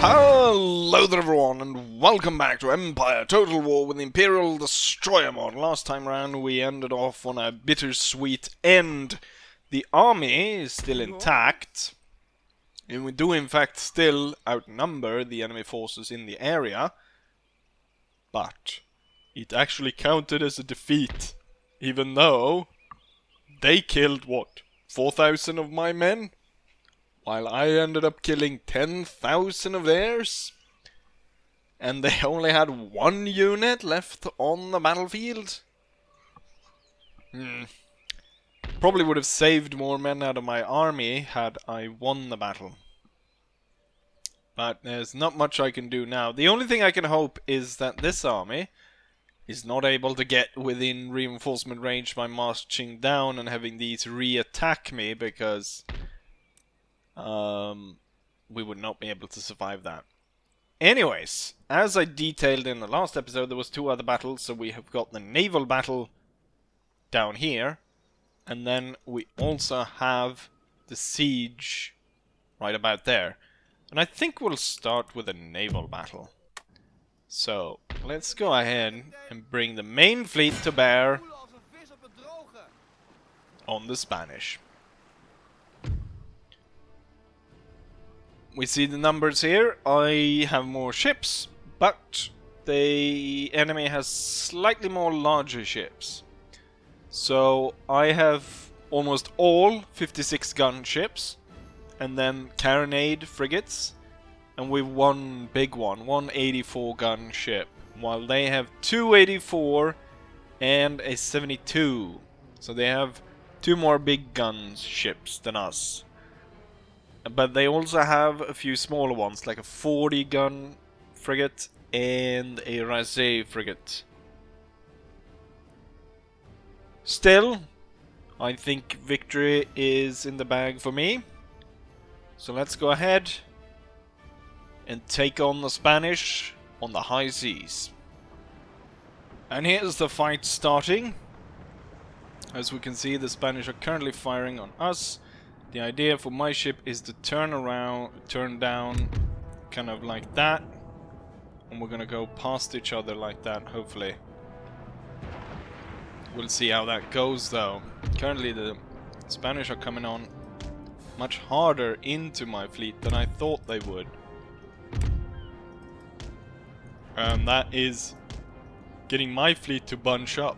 Hello there everyone, and welcome back to Empire Total War with the Imperial Destroyer mod. Last time round we ended off on a bittersweet end. The army is still intact, and we do in fact still outnumber the enemy forces in the area, but it actually counted as a defeat, even though they killed, what, 4,000 of my men? While I ended up killing 10,000 of theirs. And they only had one unit left on the battlefield. Probably would have saved more men out of my army had I won the battle. But there's not much I can do now. The only thing I can hope is that this army is not able to get within reinforcement range by marching down and having these re-attack me, because we would not be able to survive that. Anyways, as I detailed in the last episode, there was two other battles. So we have got the naval battle down here, and then we also have the siege right about there. And I think we'll start with a naval battle. So let's go ahead and bring the main fleet to bear on the Spanish. We see the numbers here. I have more ships, but the enemy has slightly more larger ships. So I have almost all 56 gun ships, and then carronade frigates, and we've one big one 84 gun ship, while they have 284 and a 72. So they have two more big gun ships than us. But they also have a few smaller ones, like a 40 gun frigate and a Rasé frigate. Still, I think victory is in the bag for me. So let's go ahead and take on the Spanish on the high seas. And here's the fight starting. As we can see, the Spanish are currently firing on us. The idea for my ship is to turn down, kind of like that. And we're gonna go past each other like that, hopefully. We'll see how that goes though. Currently the Spanish are coming on much harder into my fleet than I thought they would. And that is getting my fleet to bunch up.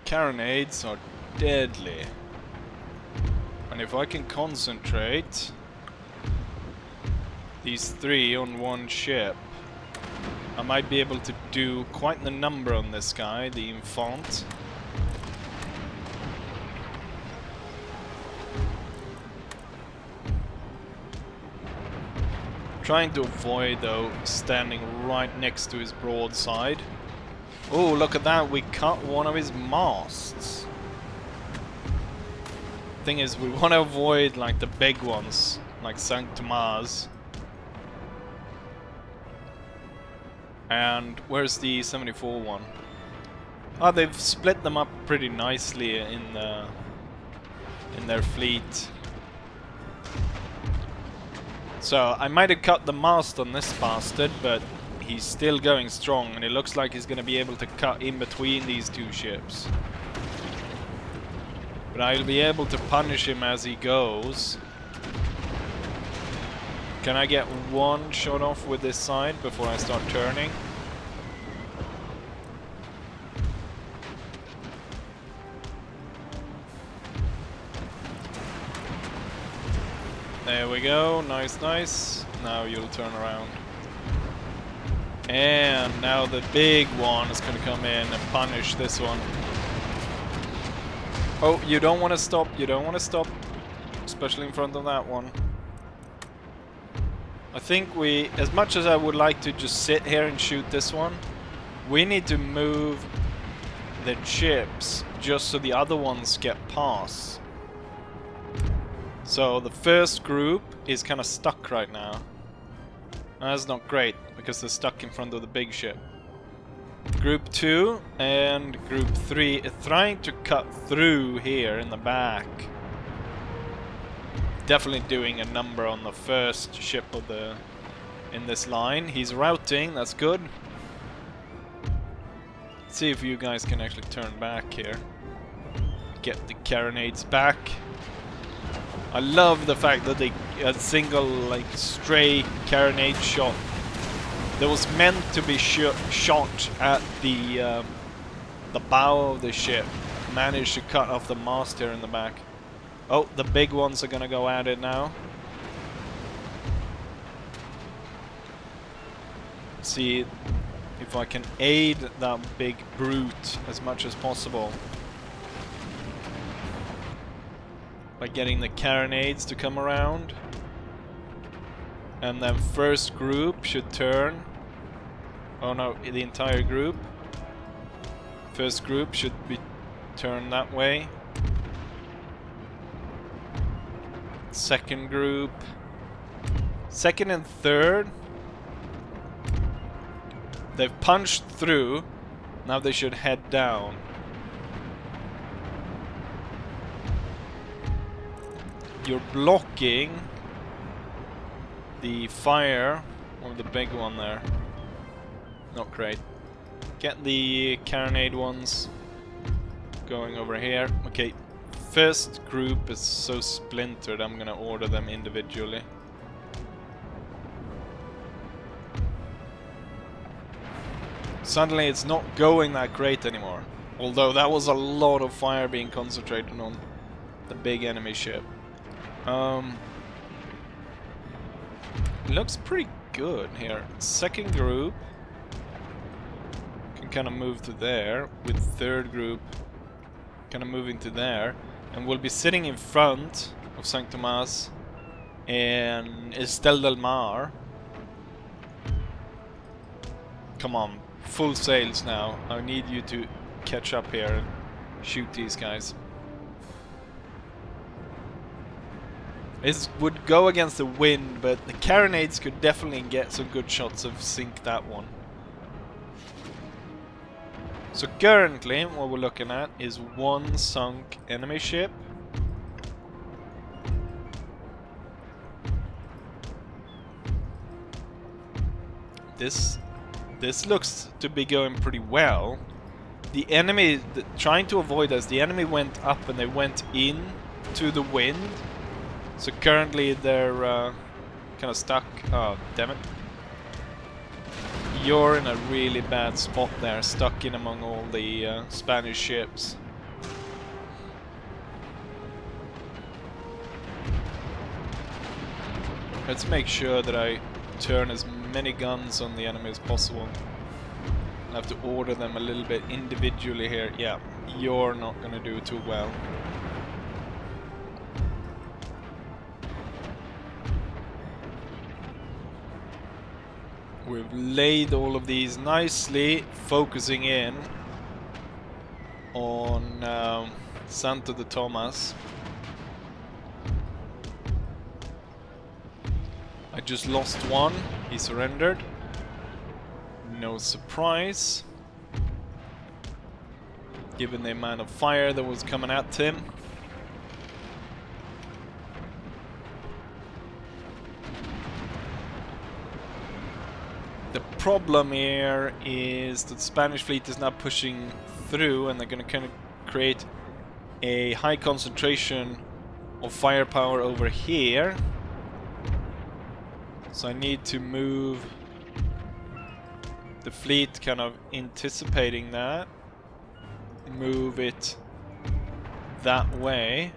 Carronades are deadly. And if I can concentrate these three on one ship, I might be able to do quite the number on this guy, the Infant. Trying to avoid, though, standing right next to his broadside. Oh, look at that, we cut one of his masts. Thing is, we want to avoid like the big ones, like Saint Thomas. And where's the 74 one? Oh, they've split them up pretty nicely in their fleet. So I might have cut the mast on this bastard, but he's still going strong, and it looks like he's going to be able to cut in between these two ships. But I'll be able to punish him as he goes. Can I get one shot off with this side before I start turning? There we go, nice, nice. Now you'll turn around. And now the big one is going to come in and punish this one. Oh, you don't want to stop, you don't want to stop. Especially in front of that one. I think we, as much as I would like to just sit here and shoot this one, we need to move the ships just so the other ones get past. So the first group is kind of stuck right now. That's not great, because they're stuck in front of the big ship. Group 2 and Group 3 are trying to cut through here in the back. definitely doing a number on the first ship of the in this line. He's routing, that's good. Let's see if you guys can actually turn back here. Get the carronades back. I love the fact that they a single like stray carronade shot that was meant to be shot at the bow of the ship managed to cut off the mast here in the back. Oh, the big ones are gonna go at it now. See if I can aid that big brute as much as possible by getting the carronades to come around. And then first group should turn. Oh no, the entire group. First group should be turned that way. Second group. Second and third. They've punched through. Now they should head down. You're blocking the fire of the big one there. Not great. Get the carronade ones going over here. Okay, first group is so splintered, I'm gonna order them individually. Suddenly it's not going that great anymore. Although that was a lot of fire being concentrated on the big enemy ship. It looks pretty good here. Second group can kind of move to there, with third group kind of moving to there, and we'll be sitting in front of St. Thomas and Estel del Mar. Come on, full sails now. I need you to catch up here and shoot these guys. This would go against the wind, but the carronades could definitely get some good shots of sink that one. So currently what we're looking at is one sunk enemy ship. This looks to be going pretty well. The enemy, trying to avoid us, the enemy went up and they went in to the wind. So currently they're kind of stuck. Oh, damn it. You're in a really bad spot there, stuck in among all the Spanish ships. Let's make sure that I turn as many guns on the enemy as possible. I have to order them a little bit individually here. Yeah, you're not gonna do too well. We've laid all of these nicely, focusing in on Santo de Tomas. I just lost one, he surrendered. No surprise, given the amount of fire that was coming at him. The problem here is that the Spanish fleet is now pushing through, and they're going to kind of create a high concentration of firepower over here. So I need to move the fleet, kind of anticipating that. Move it that way.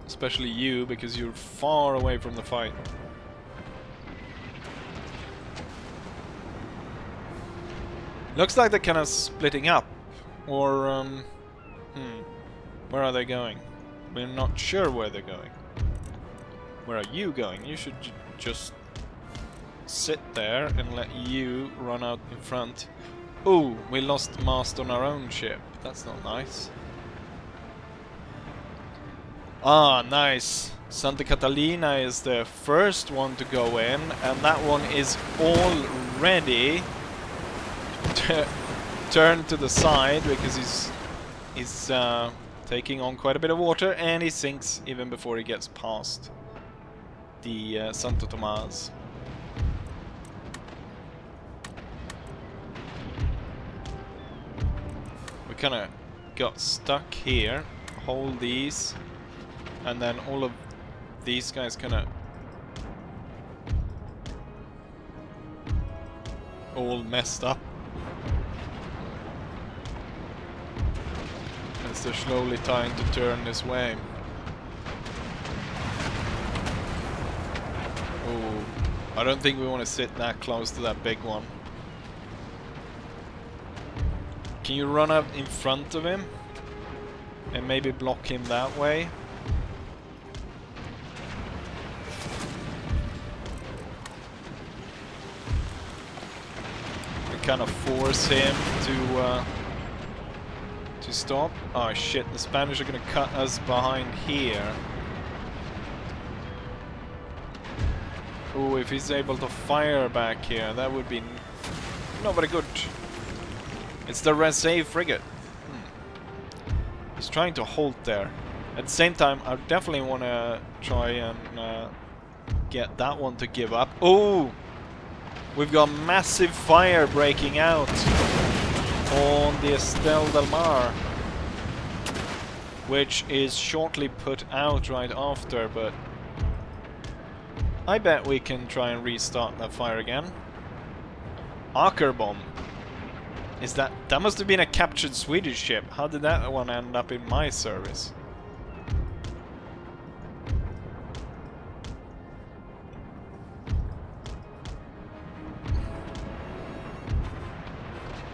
Especially you, because you're far away from the fight. Looks like they're kind of splitting up. Or, where are they going? We're not sure where they're going. Where are you going? You should just sit there and let you run out in front. Ooh, we lost mast on our own ship. That's not nice. Ah, nice. Santa Catalina is the first one to go in, and that one is already turned to the side because he's taking on quite a bit of water, and he sinks even before he gets past the Santo Tomas. We kind of got stuck here. Hold these, and then all of these guys kind of all messed up as they're slowly trying to turn this way. Oh, I don't think we want to sit that close to that big one. Can you run up in front of him and maybe block him that way? Kind of force him to stop. Oh shit, the Spanish are gonna cut us behind here. Oh, if he's able to fire back here, that would be not very good. It's the Resay frigate. He's trying to hold there. At the same time, I definitely want to try and get that one to give up. Oh! We've got massive fire breaking out on the Estelle del Mar, which is shortly put out right after, but I bet we can try and restart that fire again. Aker bomb. Is that must have been a captured Swedish ship. How did that one end up in my service?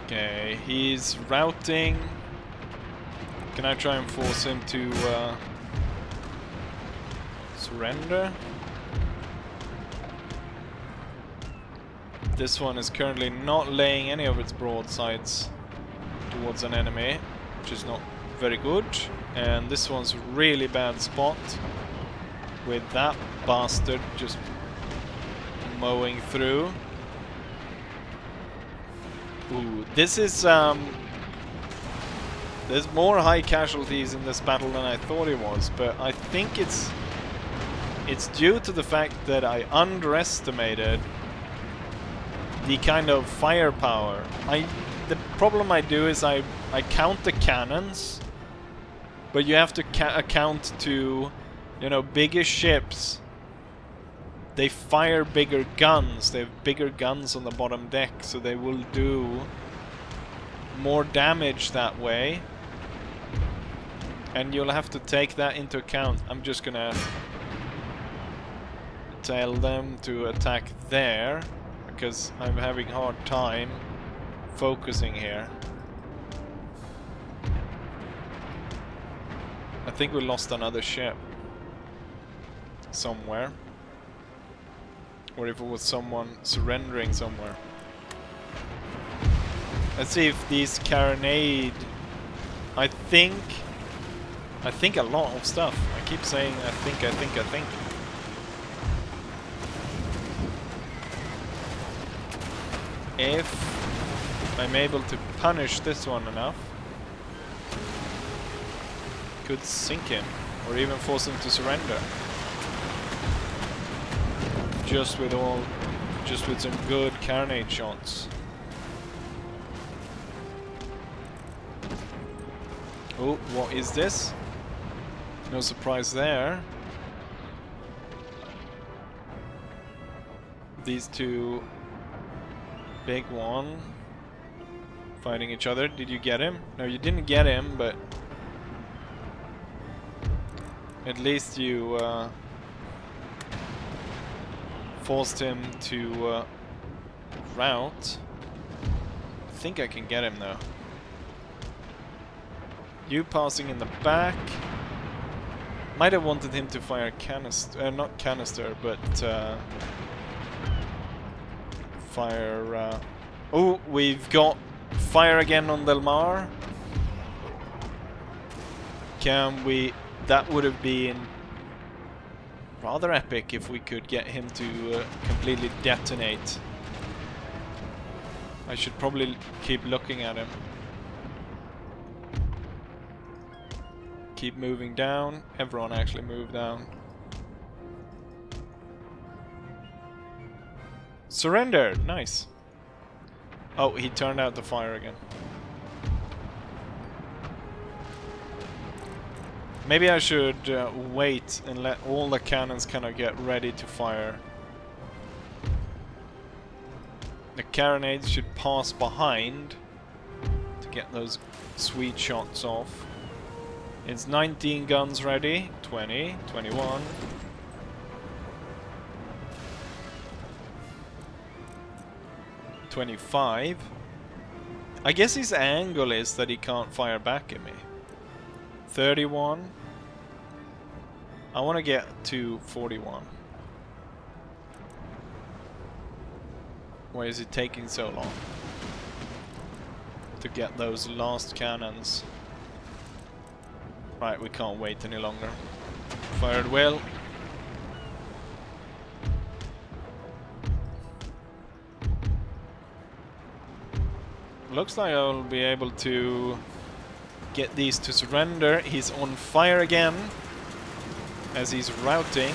Okay, he's routing. Can I try and force him to surrender? This one is currently not laying any of its broadsides towards an enemy, which is not very good. And this one's really bad spot with that bastard just mowing through. Ooh, this is there's more high casualties in this battle than I thought it was, but I think it's due to the fact that I underestimated the kind of firepower. The problem I do is I count the cannons, but you have to account to, you know, bigger ships. They fire bigger guns. They have bigger guns on the bottom deck, so they will do more damage that way. And you'll have to take that into account. I'm just gonna tell them to attack there, because I'm having a hard time focusing here. I think we lost another ship somewhere. Or if it was someone surrendering somewhere. Let's see if these carronade... I think a lot of stuff. I keep saying I think. If I'm able to punish this one enough, could sink him, or even force him to surrender. Just with some good carronade shots. Oh, what is this? No surprise there. These two big one fighting each other. Did you get him? No, you didn't get him, but at least you forced him to route. I think I can get him though. You passing in the back. Might have wanted him to fire canister, not canister, but fire. Oh, we've got fire again on Del Mar. Can we? That would have been rather epic if we could get him to completely detonate. I should probably keep looking at him. keep moving down. Everyone actually move down. Surrender! Nice. Oh, he turned out the fire again. Maybe I should wait and let all the cannons kind of get ready to fire. The carronades should pass behind to get those sweet shots off. It's 19 guns ready. 20, 21. $25. I guess his angle is that he can't fire back at me. 31. I want to get to 41. Why is it taking so long to get those last cannons? Right, we can't wait any longer. Fire at will. Looks like I'll be able to get these to surrender. He's on fire again as he's routing.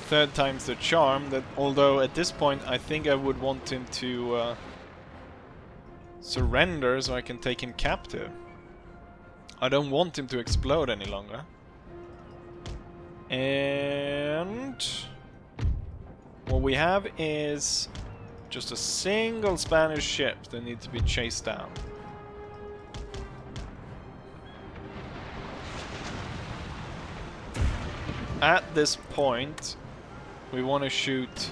Third time's the charm, that although at this point I think I would want him to surrender so I can take him captive. I don't want him to explode any longer. And what we have is just a single Spanish ship that needs to be chased down. At this point, we want to shoot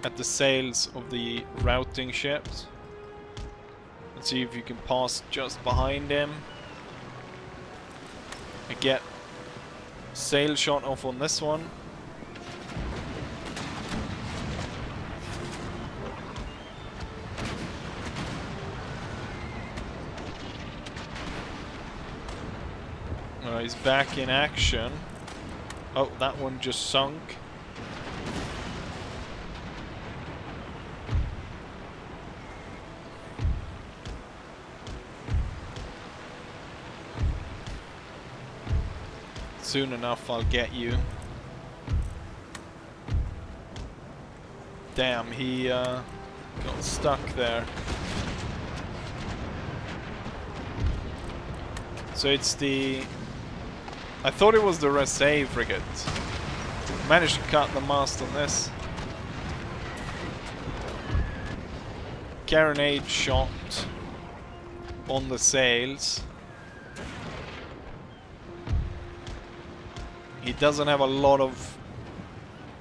at the sails of the routing ships. Let's see if you can pass just behind him. I get sail shot off on this one. He's back in action. Oh, that one just sunk. Soon enough I'll get you. Damn, he got stuck there. So it's the... I thought it was the Rasay frigate. Managed to cut the mast on this. Carronade shot on the sails. He doesn't have a lot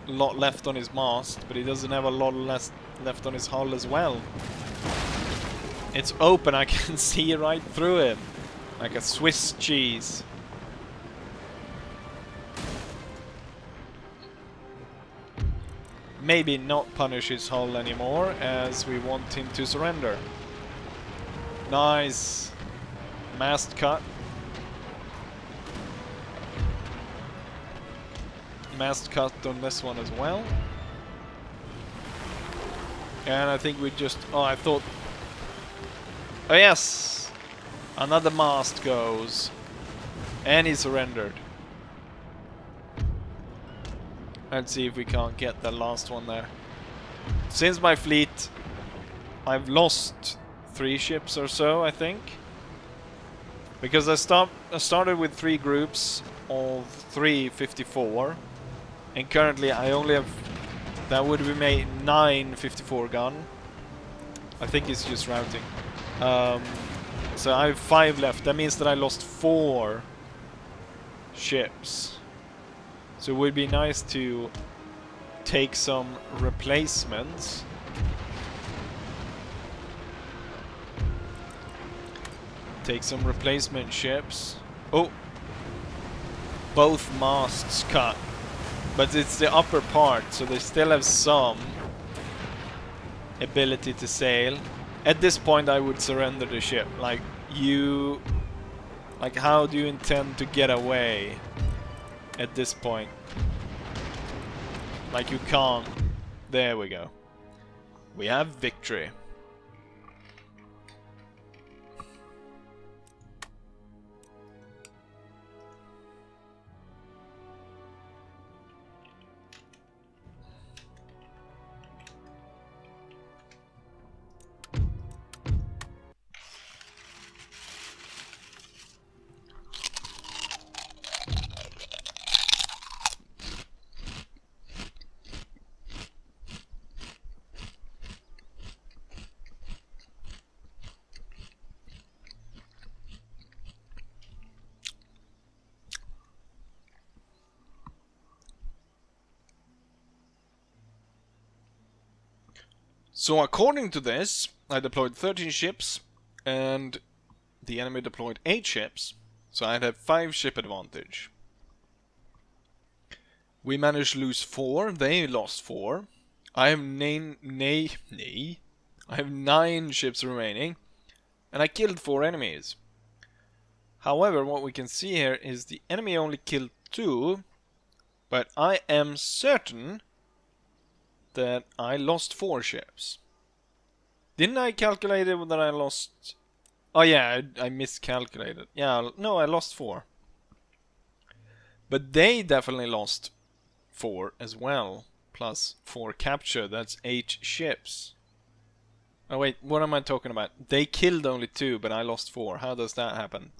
left on his mast, but he doesn't have a lot left on his hull as well. It's open, I can see right through him, like a Swiss cheese. Maybe not punish his hull anymore, as we want him to surrender. Nice. Mast cut. Mast cut on this one as well. And I think we just... Oh, I thought... Oh yes! Another mast goes. And he surrendered. Let's see if we can't get the last one there. Since my fleet, I've lost 3 ships or so, I think. Because I started with 3 groups of 354. And currently I only have... That would be made 9 54 gun. I think it's just routing. So I have 5 left. That means that I lost 4 ships. So it would be nice to take some replacements. Take some replacement ships. Oh! Both masts cut. But it's the upper part, so they still have some ability to sail. At this point I would surrender the ship. Like, you... Like, how do you intend to get away? At this point, like, you can't. There we go. We have victory. So according to this, I deployed 13 ships, and the enemy deployed 8 ships, so I'd have 5 ship advantage. We managed to lose 4, they lost 4. I have I have 9 ships remaining, and I killed 4 enemies. However, what we can see here is the enemy only killed 2, but I am certain that I lost 4 ships. Didn't I calculate it that I lost... Oh yeah, I miscalculated. Yeah, no, I lost 4. But they definitely lost 4 as well. Plus 4 capture, that's 8 ships. Oh wait, what am I talking about? They killed only 2, but I lost 4. How does that happen?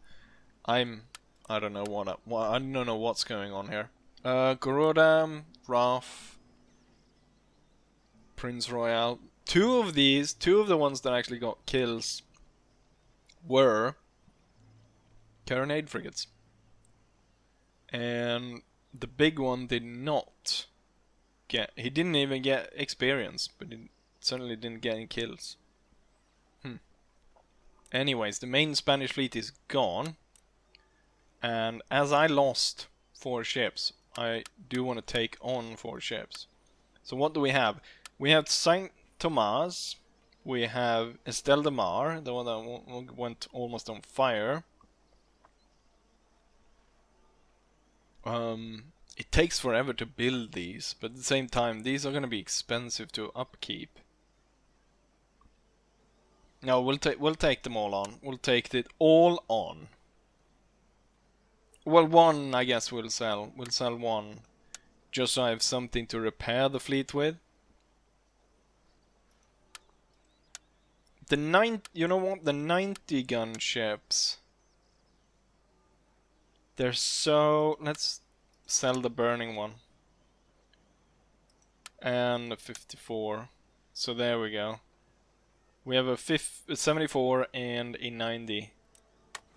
I don't know I don't know what's going on here. Goroda, Wrath, Prince Royale. 2 of the ones that actually got kills were Carronade frigates. And the big one did not get... He didn't even get experience, but he certainly didn't get any kills. Anyways, the main Spanish fleet is gone. And as I lost 4 ships, I do want to take on 4 ships. So what do we have? We have Saint Thomas. We have Estelle de Mar, the one that went almost on fire. It takes forever to build these, but at the same time, these are going to be expensive to upkeep. No, we'll take them all on. We'll take it all on. Well, 1 I guess we'll sell. We'll sell 1, just so I have something to repair the fleet with. You know what? The 90 gun ships. They're so... Let's sell the burning one. And a 54. So there we go. We have a 74 and a 90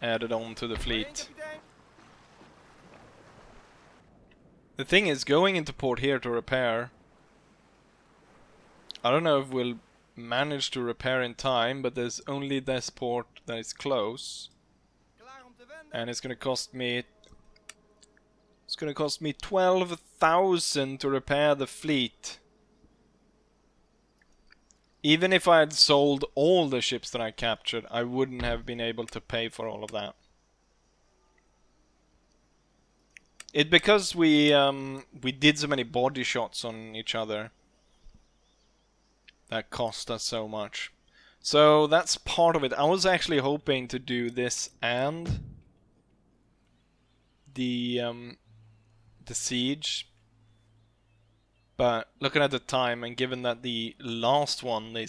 added on to the fleet. The thing is, going into port here to repair... I don't know if we'll manage to repair in time, but there's only this port that is close. And it's gonna cost me... It's gonna cost me 12,000 to repair the fleet. Even if I had sold all the ships that I captured, I wouldn't have been able to pay for all of that. It's because we did so many body shots on each other that cost us so much. So that's part of it. I was actually hoping to do this and the siege, but looking at the time and given that the last one, the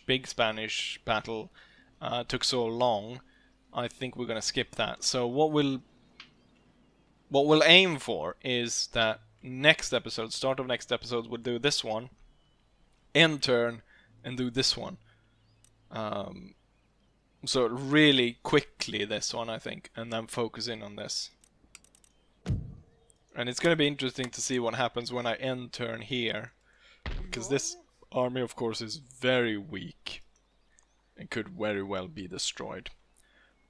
big Spanish battle, took so long, I think we're gonna skip that. So what we'll aim for is that next episode, start of next episode, we'll do this one, end turn, and do this one. So really quickly this one, I think, and then focus in on this. And it's going to be interesting to see what happens when I end turn here, because this army, of course, is very weak and could very well be destroyed.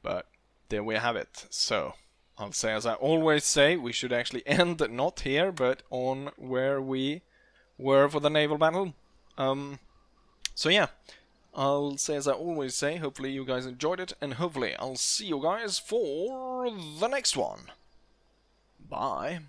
But there we have it. So I'll say, as I always say, we should actually end not here, but on where we were for the naval battle. So yeah, I'll say, as I always say, hopefully you guys enjoyed it, and hopefully I'll see you guys for the next one. Bye.